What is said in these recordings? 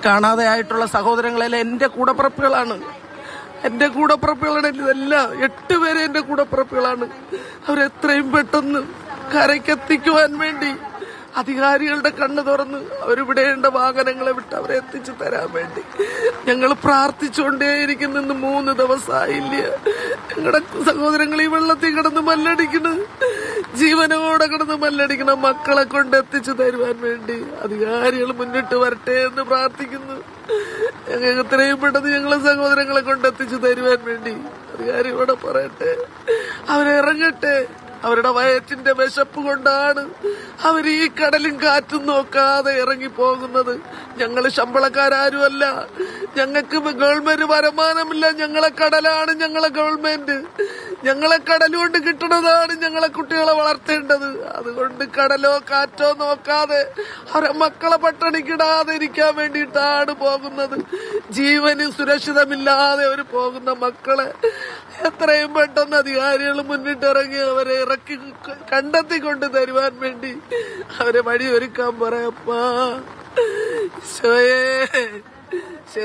കാണാതെയായിട്ടുള്ള സഹോദരങ്ങളെല്ലാം എൻ്റെ കൂടപ്പിറപ്പുകളാണ്. ഇതെല്ലാം 8 പേര് എൻ്റെ കൂടപ്പിറപ്പുകളാണ്. അവരെത്രയും പെട്ടെന്ന് കരയ്ക്കെത്തിക്കുവാൻ വേണ്ടി അധികാരികളുടെ കണ്ണ് തുറന്ന് അവരിവിടേണ്ട വാഹനങ്ങളെ വിട്ട് അവരെ എത്തിച്ചു തരാൻ വേണ്ടി ഞങ്ങൾ പ്രാർത്ഥിച്ചുകൊണ്ടേയിരിക്കുന്നു. 3 ദിവസമായില്ല. ഞങ്ങളുടെ സഹോദരങ്ങൾ ഈ വെള്ളത്തിൽ കിടന്ന് മല്ലടിക്കണ്, ജീവനോടെ കിടന്ന് മല്ലടിക്കണ മക്കളെ കൊണ്ട് എത്തിച്ചു തരുവാൻ വേണ്ടി അധികാരികൾ മുന്നിട്ട് വരട്ടെ എന്ന് പ്രാർത്ഥിക്കുന്നു. ഞങ്ങൾക്ക് എത്രയും പെട്ടെന്ന് ഞങ്ങളെ സഹോദരങ്ങളെ കൊണ്ട് എത്തിച്ചു തരുവാൻ വേണ്ടി അധികാരികളോട് പറയട്ടെ. അവരിറങ്ങട്ടെ. അവരുടെ വയറ്റിന്റെ വിശപ്പ് കൊണ്ടാണ് അവർ ഈ കടലും കാറ്റും നോക്കാതെ ഇറങ്ങി പോകുന്നത്. ഞങ്ങള് ശമ്പളക്കാരുമല്ല, ഞങ്ങൾക്ക് ഗവൺമെന്റ് വരുമാനമില്ല. ഞങ്ങളെ കടലാണ് ഞങ്ങളെ ഗവൺമെന്റ്. ഞങ്ങളെ കടലുകൊണ്ട് കിട്ടുന്നതാണ് ഞങ്ങളെ കുട്ടികളെ വളർത്തേണ്ടത്. അതുകൊണ്ട് കടലോ കാറ്റോ നോക്കാതെ അവരെ മക്കളെ പട്ടിണിക്കിടാതെ ഇരിക്കാൻ വേണ്ടിയിട്ടാണ് പോകുന്നത്. ജീവന് സുരക്ഷിതമില്ലാതെ അവർ പോകുന്ന മക്കളെ എത്രയും പെട്ടെന്ന് അധികാരികൾ മുന്നിട്ടിറങ്ങി അവരെ ഇറക്കി കണ്ടെത്തിക്കൊണ്ട് തരുവാൻ വേണ്ടി അവരെ വഴിയൊരുക്കാൻ പറയപ്പാ. ഈശോയേ,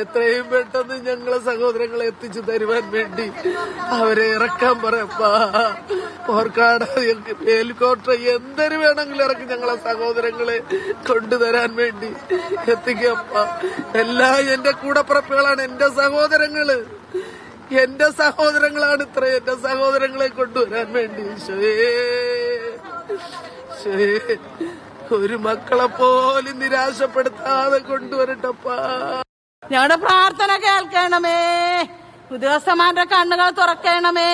എത്രയും പെട്ടെന്ന് ഞങ്ങളെ സഹോദരങ്ങളെ എത്തിച്ചു തരുവാൻ വേണ്ടി അവരെ ഇറക്കാൻ പറയപ്പാ. ഓർക്കാട് ഹെലികോപ്റ്റർ എന്തൊരു വേണമെങ്കിലും ഇറക്കി ഞങ്ങളെ സഹോദരങ്ങളെ കൊണ്ടുതരാൻ വേണ്ടി എത്തിക്കപ്പാ. എല്ലാം എന്റെ കൂടപ്പിറപ്പുകളാണ്, എന്റെ സഹോദരങ്ങളാണ് ഇത്ര. എന്റെ സഹോദരങ്ങളെ കൊണ്ടുവരാൻ വേണ്ടി ഒരു മക്കളെ പോലും നിരാശപ്പെടുത്താതെ കൊണ്ടുവരട്ടപ്പാ. ഞങ്ങളുടെ പ്രാർത്ഥന കേൾക്കണമേ. ഉദ്യോഗസ്ഥന്മാരുടെ കണ്ണുകൾ തുറക്കണമേ.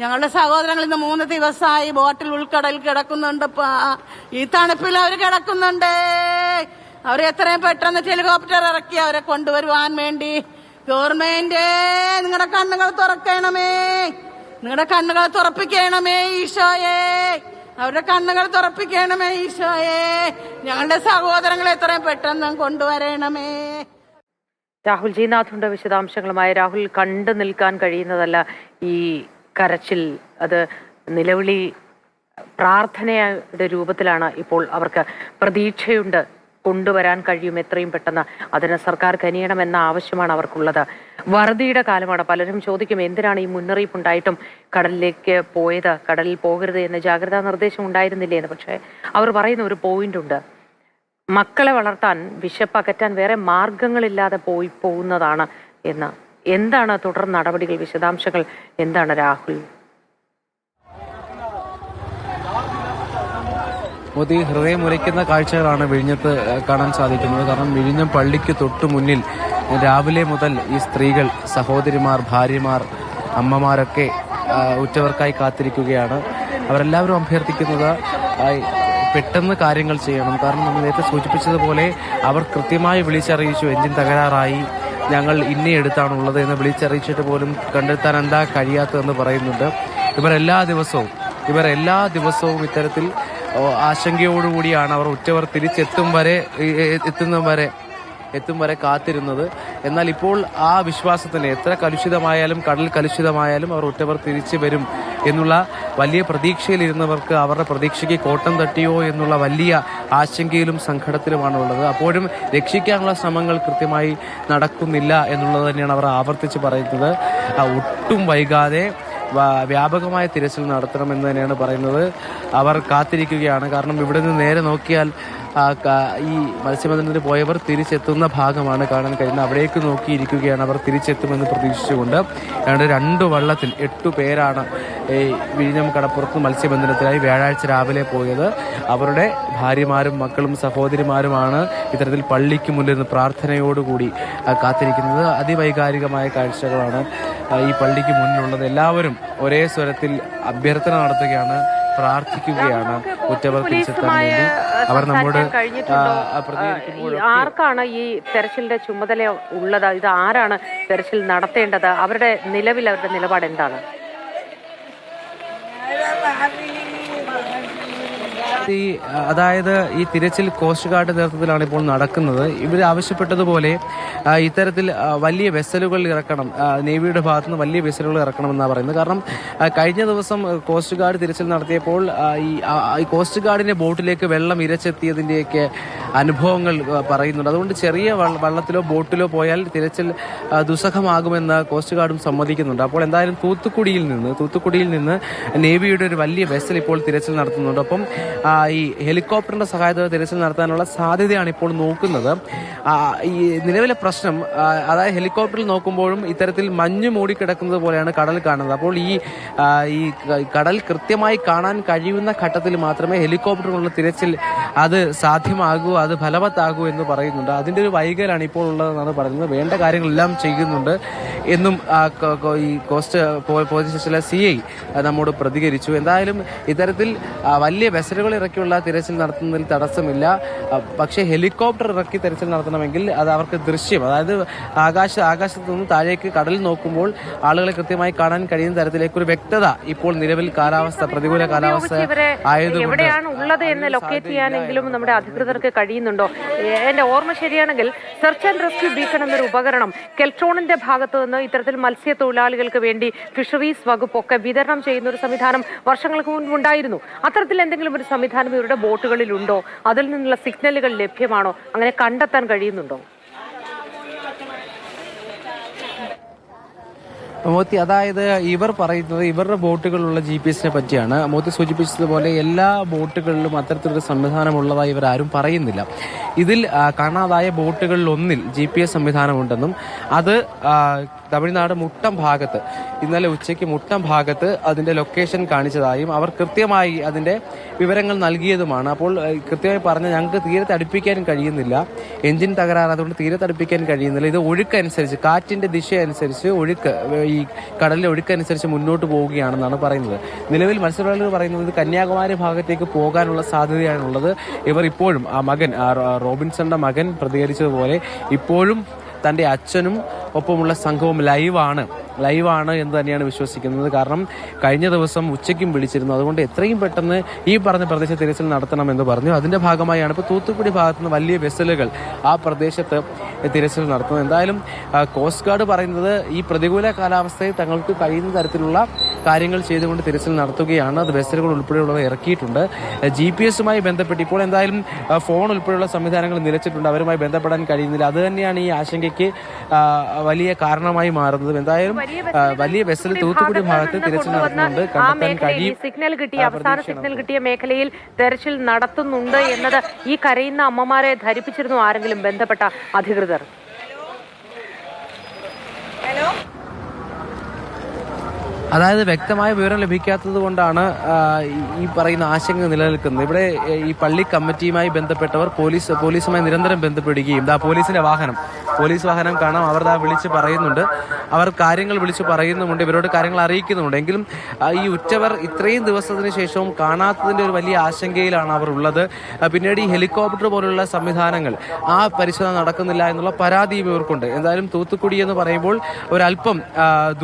ഞങ്ങളുടെ സഹോദരങ്ങൾ ഇന്ന് 3 ദിവസമായി ബോട്ടിൽ ഉൾക്കടലിൽ കിടക്കുന്നുണ്ടപ്പാ. ഈ തണുപ്പിൽ അവർ കിടക്കുന്നുണ്ട്. അവരെ എത്രയും പെട്ടെന്ന് ഹെലികോപ്റ്റർ ഇറക്കി അവരെ കൊണ്ടുവരുവാൻ വേണ്ടി ഗവൺമെന്റ് നിങ്ങളുടെ കണ്ണുകൾ തുറക്കണമേ. നിങ്ങളുടെ കണ്ണുകൾ തുറപ്പിക്കണമേ ഈശോയെ. അവരുടെ കണ്ണുകൾ തുറപ്പിക്കണമേ ഈശോയെ. ഞങ്ങളുടെ സഹോദരങ്ങളെ എത്രയും പെട്ടെന്ന് കൊണ്ടുവരണമേ. രാഹുൽ ജി നാഥുണ്ട് വിശദാംശങ്ങളുമായി. രാഹുൽ, കണ്ടു നിൽക്കാൻ കഴിയുന്നതല്ല ഈ കരച്ചിൽ. അത് നിലവിളി പ്രാർത്ഥനയുടെ രൂപത്തിലാണ്. ഇപ്പോൾ അവർക്ക് പ്രതീക്ഷയുണ്ട്, കൊണ്ടുവരാൻ കഴിയും എത്രയും പെട്ടെന്ന്. അതിന് സർക്കാർ കനിയണമെന്ന ആവശ്യമാണ് അവർക്കുള്ളത്. വറുതിയുടെ കാലമാണ്. പലരും ചോദിക്കും, എന്തിനാണ് ഈ മുന്നറിയിപ്പ് ഉണ്ടായിട്ടും കടലിലേക്ക് പോയത്, കടലിൽ പോകരുത് എന്ന ജാഗ്രതാ നിർദ്ദേശം ഉണ്ടായിരുന്നില്ലേ എന്ന്. പക്ഷേ അവർ പറയുന്ന ഒരു പോയിന്റ് ഉണ്ട്, മക്കളെ വളർത്താൻ, വിശപ്പകറ്റാൻ വേറെ മാർഗങ്ങളില്ലാതെ പോകുന്നതാണ് എന്ന്. എന്താണ് തുടർ നടപടികൾ, വിശദാംശങ്ങൾ എന്താണ് രാഹുൽ? മോദി, ഹൃദയമുരയ്ക്കുന്ന കാഴ്ചകളാണ് വിഴിഞ്ഞത്ത് കാണാൻ സാധിക്കുന്നത്. കാരണം വിഴിഞ്ഞം പള്ളിക്ക് തൊട്ടു മുന്നിൽ രാവിലെ മുതൽ ഈ സ്ത്രീകൾ, സഹോദരിമാർ, ഭാര്യമാർ, അമ്മമാരൊക്കെ ഉറ്റവർക്കായി കാത്തിരിക്കുകയാണ്. അവരെല്ലാവരും അഭ്യർത്ഥിക്കുന്നത് പെട്ടെന്ന് കാര്യങ്ങൾ ചെയ്യണം. കാരണം നമ്മൾ നേരത്തെ സൂചിപ്പിച്ചതുപോലെ അവർ കൃത്യമായി വിളിച്ചറിയിച്ചു, എഞ്ചിൻ തകരാറായി, ഞങ്ങൾ ഇന്നയിടത്താണുള്ളത് എന്ന് വിളിച്ചറിയിച്ചിട്ട് പോലും കണ്ടെത്താൻ എന്താ കഴിയാത്തതെന്ന് പറയുന്നുണ്ട്. ഇവർ എല്ലാ ദിവസവും ഇത്തരത്തിൽ ആശങ്കയോടുകൂടിയാണ് അവർ ഉറ്റവർ എത്തും വരെ കാത്തിരുന്നത്. എന്നാൽ ഇപ്പോൾ ആ വിശ്വാസത്തിന്, എത്ര കലുഷിതമായാലും, കടൽ കലുഷിതമായാലും അവർ ഉറ്റവർ തിരിച്ചു വരും എന്നുള്ള വലിയ പ്രതീക്ഷയിലിരുന്നവർക്ക് അവരുടെ പ്രതീക്ഷയ്ക്ക് കോട്ടം തട്ടിയോ എന്നുള്ള വലിയ ആശങ്കയിലും സങ്കടത്തിലുമാണുള്ളത്. അപ്പോഴും രക്ഷിക്കാനുള്ള ശ്രമങ്ങൾ കൃത്യമായി നടക്കുന്നില്ല എന്നുള്ളത് തന്നെയാണ് അവർ ആവർത്തിച്ച് പറയുന്നത്. ഒട്ടും വൈകാതെ വ്യാപകമായ തിരച്ചിൽ നടത്തണമെന്ന് തന്നെയാണ് പറയുന്നത്. അവർ കാത്തിരിക്കുകയാണ്. കാരണം ഇവിടെ നിന്ന് നേരെ നോക്കിയാൽ ഈ മത്സ്യബന്ധനത്തിന് പോയവർ തിരിച്ചെത്തുന്ന ഭാഗമാണ് കാണാൻ കഴിയുന്നത്. അവിടേക്ക് നോക്കിയിരിക്കുകയാണ് അവർ തിരിച്ചെത്തുമെന്ന് പ്രതീക്ഷിച്ചുകൊണ്ട്. 2 വള്ളത്തിൽ 8 പേരാണ് വിഴിഞ്ഞം കടപ്പുറത്ത് മത്സ്യബന്ധനത്തിനായി വ്യാഴാഴ്ച രാവിലെ പോയത്. അവരുടെ ഭാര്യമാരും മക്കളും സഹോദരിമാരുമാണ് ഇത്തരത്തിൽ പള്ളിക്ക് മുന്നിൽ നിന്ന് പ്രാർത്ഥനയോടുകൂടി കാത്തിരിക്കുന്നത്. അതിവൈകാരികമായ കാഴ്ചകളാണ് ഈ പള്ളിക്ക് മുന്നിലുള്ളത്. എല്ലാവരും ഒരേ സ്വരത്തിൽ അഭ്യർത്ഥന നടത്തുകയാണ്, പ്രാർത്ഥിക്കുകയാണ് ഉറ്റവർ തിരിച്ചെത്താൻ വേണ്ടി. അവർ നമ്മോട് ആർക്കാണ് ഈ തെരച്ചിലിന്റെ ചുമതല ഉള്ളത്? ഇത് ആരാണ് തെരച്ചിൽ നടത്തേണ്ടത്? അവരുടെ നിലപാട് എന്താണ്? മൂർത്തി, അതായത് ഈ തിരച്ചിൽ കോസ്റ്റ് ഗാർഡ് നേതൃത്വത്തിലാണ് ഇപ്പോൾ നടക്കുന്നത്. ഇവർ ആവശ്യപ്പെട്ടതുപോലെ ഇത്തരത്തിൽ വലിയ വെസലുകൾ ഇറക്കണം, നേവിയുടെ ഭാഗത്തുനിന്ന് വലിയ വെസലുകൾ ഇറക്കണമെന്നാണ് പറയുന്നത്. കാരണം കഴിഞ്ഞ ദിവസം കോസ്റ്റ് ഗാർഡ് തിരച്ചിൽ നടത്തിയപ്പോൾ ഈ കോസ്റ്റ് ഗാർഡിന്റെ ബോട്ടിലേക്ക് വെള്ളം ഇരച്ചെത്തിയതിന്റെയൊക്കെ അനുഭവങ്ങൾ പറയുന്നുണ്ട്. അതുകൊണ്ട് ചെറിയ വള്ളത്തിലോ ബോട്ടിലോ പോയാൽ തിരച്ചിൽ ദുസ്സഹമാകുമെന്ന് കോസ്റ്റ് ഗാർഡും സമ്മതിക്കുന്നുണ്ട്. അപ്പോൾ എന്തായാലും തൂത്തുക്കുടിയിൽ നിന്ന് നേവിയുടെ ഒരു വലിയ വെസൽ ഇപ്പോൾ തിരച്ചിൽ നടത്തുന്നുണ്ട്. ഒപ്പം ഈ ഹെലികോപ്റ്ററിന്റെ സഹായത്തോടെ തിരച്ചിൽ നടത്താനുള്ള സാധ്യതയാണ് ഇപ്പോൾ നോക്കുന്നത്. ഈ നിലവിലെ പ്രശ്നം, അതായത് ഹെലികോപ്റ്ററിൽ നോക്കുമ്പോഴും ഇത്തരത്തിൽ മഞ്ഞ് മൂടിക്കിടക്കുന്നത് പോലെയാണ് കടൽ കാണുന്നത്. അപ്പോൾ ഈ കടൽ കൃത്യമായി കാണാൻ കഴിയുന്ന ഘട്ടത്തിൽ മാത്രമേ ഹെലികോപ്റ്ററിനുള്ള തിരച്ചിൽ അത് സാധ്യമാകൂ, അത് ഫലവത്താകൂ എന്ന് പറയുന്നുണ്ട്. അതിന്റെ ഒരു വൈകലാണ് ഇപ്പോൾ ഉള്ളതെന്നാണ് പറയുന്നത്. വേണ്ട കാര്യങ്ങളെല്ലാം ചെയ്യുന്നുണ്ട് എന്നും ഈ കോസ്റ്റ് പോലീസ് സ്റ്റേഷനിലെ CI നമ്മോട് പ്രതികരിച്ചു. എന്തായാലും ഇത്തരത്തിൽ വലിയ വെസലുകൾ ഇറക്കിയുള്ള തിരച്ചിൽ നടത്തുന്നതിൽ തടസ്സമില്ല. പക്ഷേ ഹെലികോപ്റ്റർ ഇറക്കി തിരച്ചിൽ നടത്തണമെങ്കിൽ അത് അവർക്ക് ദൃശ്യം, അതായത് ആകാശത്ത് നിന്ന് താഴേക്ക് കടലിൽ നോക്കുമ്പോൾ ആളുകളെ കൃത്യമായി കാണാൻ കഴിയുന്ന തരത്തിലേക്ക് ഒരു വ്യക്തത ഇപ്പോൾ നിലവിൽ പ്രതികൂല കാലാവസ്ഥ ആയതുകൊണ്ട് എവിടെയാണ് ഉള്ളത് എന്ന് ലൊക്കേറ്റ് ചെയ്യാനെങ്കിലും നമ്മുടെ അധികൃതർക്ക് കഴിയുന്നുണ്ടോ? എന്റെ ഓർമ്മ ശരിയാണെങ്കിൽ സെർച്ച് ആൻഡ് റെസ്ക്യൂ ബീക്കൺ എന്നൊരു ഉപകരണം കെൽട്രോണിന്റെ ഭാഗത്ത് നിന്ന് ഇത്തരത്തിൽ മത്സ്യത്തൊഴിലാളികൾക്ക് വേണ്ടി ഫിഷറീസ് വകുപ്പൊക്കെ വിതരണം ചെയ്യുന്ന ഒരു സംവിധാനം വർഷങ്ങൾക്ക് മുൻപ് ഉണ്ടായിരുന്നു. അത്തരത്തിൽ എന്തെങ്കിലും ഒരു സംവിധാനം ഇവരുടെ ബോട്ടുകളിലുണ്ടോ? അതിൽ നിന്നുള്ള സിഗ്നലുകൾ ലഭ്യമാണോ? അങ്ങനെ കണ്ടെത്താൻ കഴിയുന്നുണ്ടോ? മോത്തി, അതായത് ഇവർ പറയുന്നത് ഇവരുടെ ബോട്ടുകളിലുള്ള GPS-നെ പറ്റിയാണ്. മോത്തി സൂചിപ്പിച്ചതുപോലെ എല്ലാ ബോട്ടുകളിലും അത്തരത്തിലൊരു സംവിധാനം ഉള്ളതായി ഇവരാരും പറയുന്നില്ല. ഇതിൽ കാണാതായ ബോട്ടുകളിൽ ഒന്നിൽ GPS സംവിധാനമുണ്ടെന്നും അത് തമിഴ്നാട് മുട്ടം ഭാഗത്ത് ഇന്നലെ ഉച്ചയ്ക്ക് മുട്ടം ഭാഗത്ത് അതിന്റെ ലൊക്കേഷൻ കാണിച്ചതായും അവർ കൃത്യമായി അതിന്റെ വിവരങ്ങൾ നൽകിയതുമാണ്. അപ്പോൾ കൃത്യമായി പറഞ്ഞാൽ ഞങ്ങൾക്ക് തീരെ തടുപ്പിക്കാൻ കഴിയുന്നില്ല, എഞ്ചിൻ തകരാറ്, അതുകൊണ്ട് തീരെ തടുപ്പിക്കാൻ കഴിയുന്നില്ല. ഇത് ഒഴുക്കനുസരിച്ച്, കാറ്റിന്റെ ദിശ അനുസരിച്ച് ഈ കടലിലെ ഒഴുക്കനുസരിച്ച് മുന്നോട്ട് പോവുകയാണെന്നാണ് പറയുന്നത്. നിലവിൽ മത്സ്യത്തൊഴിലാളികൾ പറയുന്നത് ഇത് കന്യാകുമാരി ഭാഗത്തേക്ക് പോകാനുള്ള സാധ്യതയാണുള്ളത്. ഇവർ ഇപ്പോഴും റോബിൻസന്റെ മകൻ പ്രതികരിച്ചതുപോലെ ഇപ്പോഴും തന്റെ അച്ഛനും ഒപ്പമുള്ള സംഘവും ലൈവാണ് എന്ന് തന്നെയാണ് വിശ്വസിക്കുന്നത്. കാരണം കഴിഞ്ഞ ദിവസം ഉച്ചയ്ക്കും വിളിച്ചിരുന്നു. അതുകൊണ്ട് എത്രയും പെട്ടെന്ന് ഈ പറഞ്ഞ പ്രദേശത്ത് തിരച്ചിൽ നടത്തണമെന്ന് പറഞ്ഞു. അതിന്റെ ഭാഗമായാണ് ഇപ്പോൾ തൂത്തുക്കുടി ഭാഗത്തുനിന്ന് വലിയ വെസലുകൾ ആ പ്രദേശത്ത് തിരച്ചിൽ നടത്തുന്നത്. എന്തായാലും കോസ്റ്റ് ഗാർഡ് പറയുന്നത് ഈ പ്രതികൂല കാലാവസ്ഥയിൽ തങ്ങൾക്ക് കഴിയുന്ന തരത്തിലുള്ള കാര്യങ്ങൾ ചെയ്തുകൊണ്ട് തിരച്ചിൽ നടത്തുകയാണ്. അത് വെസലുകൾ ഉൾപ്പെടെയുള്ളവ ഇറക്കിയിട്ടുണ്ട്. GPS-മായി ബന്ധപ്പെട്ട് ഇപ്പോൾ എന്തായാലും ഫോൺ ഉൾപ്പെടെയുള്ള സംവിധാനങ്ങൾ നിലച്ചിട്ടുണ്ട്. അവരുമായി ബന്ധപ്പെടാൻ കഴിയുന്നില്ല. അത് തന്നെയാണ് ഈ ആശങ്കയ്ക്ക് വലിയ കാരണമായി മാറുന്നത്. എന്തായാലും വലിയ വെസൽ തൂത്തുക്കുടി ഭാഗത്ത് തിരച്ചിൽ നടത്തുന്നുണ്ട്. കണ്ടെത്താൻ കഴിയും. അവസാന സിഗ്നൽ കിട്ടിയ മേഖലയിൽ തെരച്ചിൽ നടത്തുന്നുണ്ട് എന്നത് ഈ കരയുന്ന അമ്മമാരെ ധരിപ്പിച്ചിരുന്നു ആരെങ്കിലും ബന്ധപ്പെട്ട അധികൃതർ? അതായത് വ്യക്തമായ വിവരം ലഭിക്കാത്തത് കൊണ്ടാണ് ഈ പറയുന്ന ആശങ്ക നിലനിൽക്കുന്നത്. ഇവിടെ ഈ പള്ളി കമ്മിറ്റിയുമായി ബന്ധപ്പെട്ടവർ പോലീസുമായി നിരന്തരം ബന്ധപ്പെടുകയും പോലീസ് വാഹനം കാണാം, അവർ വിളിച്ച് പറയുന്നുണ്ട്, അവർ കാര്യങ്ങൾ വിളിച്ച് പറയുന്നുമുണ്ട്, ഇവരോട് കാര്യങ്ങൾ അറിയിക്കുന്നുണ്ട്. എങ്കിലും ഈ ഉറ്റവർ ഇത്രയും ദിവസത്തിന് ശേഷവും കാണാത്തതിന്റെ ഒരു വലിയ ആശങ്കയിലാണ് അവർ ഉള്ളത്. പിന്നീട് ഈ ഹെലികോപ്റ്റർ പോലുള്ള സംവിധാനങ്ങൾ ആ പരിശോധന നടക്കുന്നില്ല എന്നുള്ള പരാതിയും ഇവർക്കുണ്ട്. എന്തായാലും തൂത്തുക്കുടി എന്ന് പറയുമ്പോൾ ഒരല്പം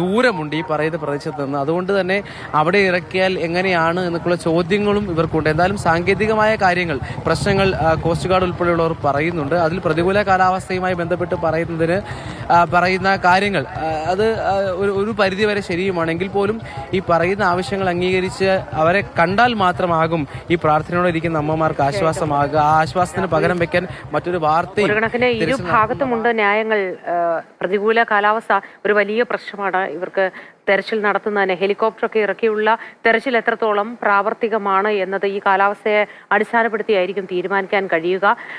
ദൂരമുണ്ട് ഈ പറയുന്ന പ്രദേശത്ത് നിന്ന്. അതുകൊണ്ട് തന്നെ അവിടെ ഇറക്കിയാൽ എങ്ങനെയാണ് എന്നൊക്കെയുള്ള ചോദ്യങ്ങളും ഇവർക്കുണ്ട്. എന്തായാലും സാങ്കേതികമായ പ്രശ്നങ്ങൾ കോസ്റ്റ് ഗാർഡ് ഉൾപ്പെടെയുള്ളവർ പറയുന്നുണ്ട്. അതിൽ പ്രതികൂല കാലാവസ്ഥയുമായി ബന്ധപ്പെട്ട് പറയുന്ന കാര്യങ്ങൾ അത് ഒരു പരിധിവരെ ശരിയുമാണെങ്കിൽ പോലും ഈ പറയുന്ന ആവശ്യങ്ങൾ അംഗീകരിച്ച് അവരെ കണ്ടാൽ മാത്രമാകും ഈ പ്രാർത്ഥനയോടെ ഇരിക്കുന്ന അമ്മമാർക്ക് ആശ്വാസമാകുക. ആ ആശ്വാസത്തിന് പകരം വെക്കാൻ മറ്റൊരു വാർത്തയും ഇരു ഭാഗത്തുമുണ്ട് ന്യായങ്ങൾ. പ്രതികൂല കാലാവസ്ഥ ഒരു വലിയ പ്രശ്നമാണ് ഇവർക്ക്. തെരച്ചിൽ നടത്തുന്നതിന് ഹെലികോപ്റ്ററൊക്കെ ഇറക്കിയുള്ള തെരച്ചിൽ എത്രത്തോളം പ്രാവർത്തികമാണ് എന്നത് ഈ കാലാവസ്ഥയെ അടിസ്ഥാനപ്പെടുത്തിയായിരിക്കും തീരുമാനിക്കാൻ കഴിയുക.